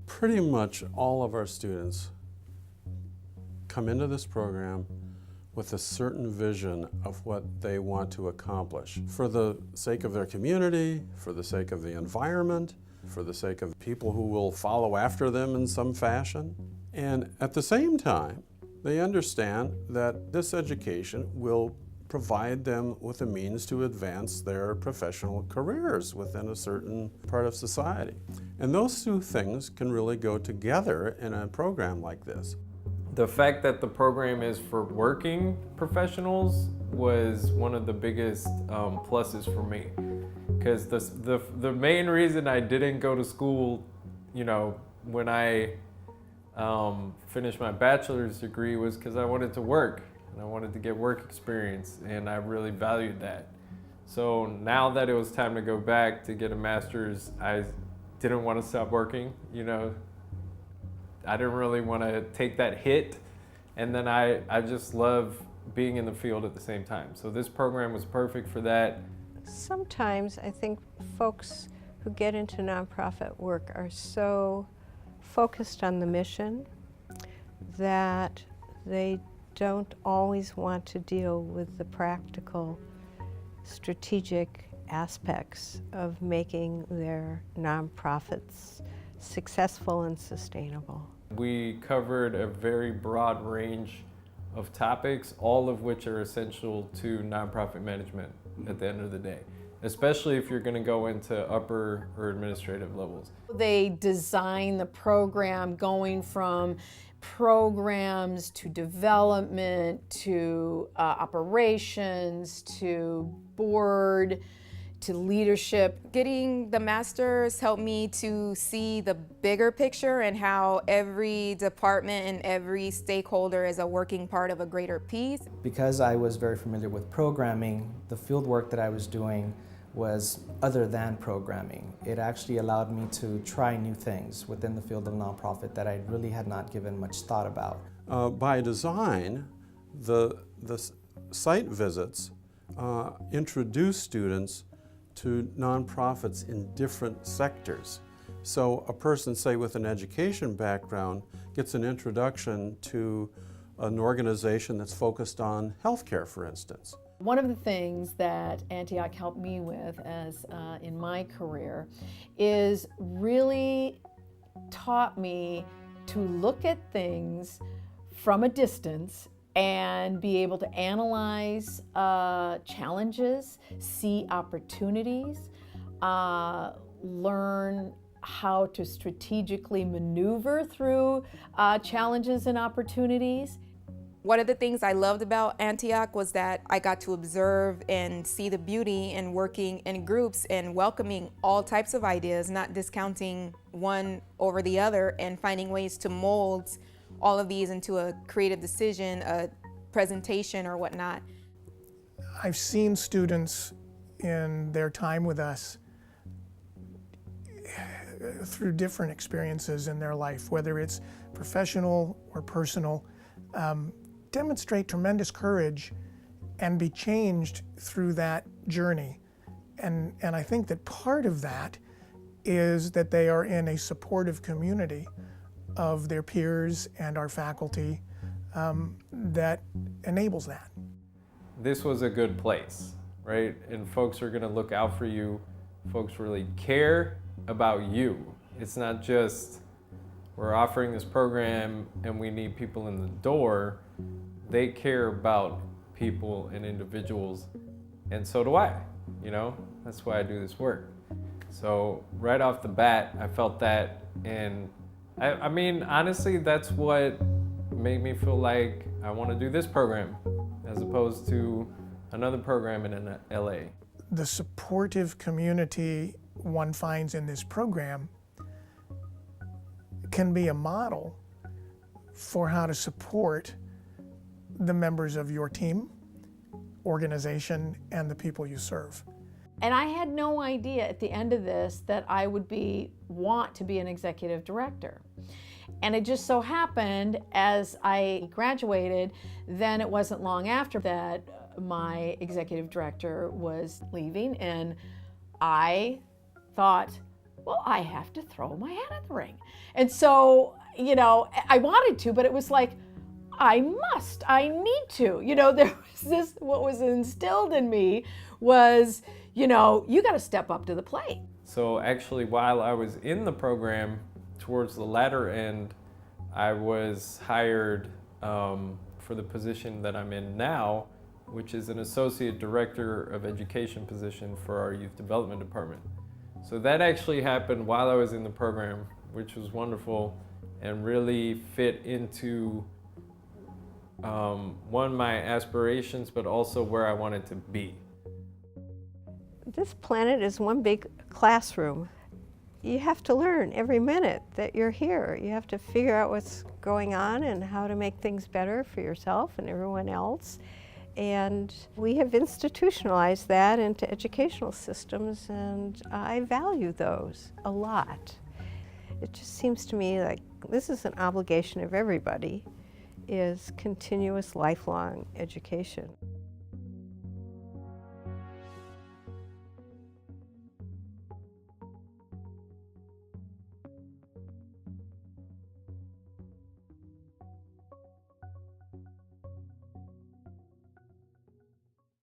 Pretty much all of our students come into this program with a certain vision of what they want to accomplish for the sake of their community, for the sake of the environment, for the sake of people who will follow after them in some fashion. And at the same time, they understand that this education will provide them with a means to advance their professional careers within a certain part of society. And those two things can really go together in a program like this. The fact that the program is for working professionals was one of the biggest pluses for me. Because the main reason I didn't go to school, when I finished my bachelor's degree was because I wanted to work. And I wanted to get work experience, and I really valued that. So now that it was time to go back to get a master's, I didn't want to stop working. I didn't really want to take that hit, and then I just love being in the field at the same time. So this program was perfect for that. Sometimes I think folks who get into nonprofit work are so focused on the mission that they don't always want to deal with the practical, strategic aspects of making their nonprofits successful and sustainable. We covered a very broad range of topics, all of which are essential to nonprofit management at the end of the day, especially if you're going to go into upper or administrative levels. They design the program going from programs to development to operations to board to leadership. Getting the master's helped me to see the bigger picture and how every department and every stakeholder is a working part of a greater piece. Because I was very familiar with programming, the field work that I was doing was other than programming. It actually allowed me to try new things within the field of nonprofit that I really had not given much thought about. By design, the site visits introduce students to nonprofits in different sectors. So a person, say, with an education background gets an introduction to an organization that's focused on healthcare, for instance. One of the things that Antioch helped me with as in my career is really taught me to look at things from a distance and be able to analyze challenges, see opportunities, learn how to strategically maneuver through challenges and opportunities. One of the things I loved about Antioch was that I got to observe and see the beauty in working in groups and welcoming all types of ideas, not discounting one over the other, and finding ways to mold all of these into a creative decision, a presentation or whatnot. I've seen students in their time with us through different experiences in their life, whether it's professional or personal, demonstrate tremendous courage and be changed through that journey. And I think that part of that is that they are in a supportive community of their peers and our faculty that enables that. This was a good place, right? And folks are gonna look out for you. Folks really care about you. It's not just, we're offering this program and we need people in the door. They care about people and individuals, and so do I, That's why I do this work. So right off the bat, I felt that, and I mean, honestly, that's what made me feel like I want to do this program as opposed to another program in LA. The supportive community one finds in this program can be a model for how to support the members of your team, organization, and the people you serve. And I had no idea at the end of this that I would want to be an executive director. And it just so happened as I graduated, then it wasn't long after that my executive director was leaving, and I thought, well, I have to throw my hat in the ring. And so, you know, I wanted to, but it was like, I need to. You know, there was this, what was instilled in me was, you know, you got to step up to the plate. So actually, while I was in the program, towards the latter end, I was hired for the position that I'm in now, which is an associate director of education position for our youth development department. So that actually happened while I was in the program, which was wonderful and really fit into one, my aspirations, but also where I wanted to be. This planet is one big classroom. You have to learn every minute that you're here. You have to figure out what's going on and how to make things better for yourself and everyone else. And we have institutionalized that into educational systems, and I value those a lot. It just seems to me like this is an obligation of everybody, is continuous lifelong education.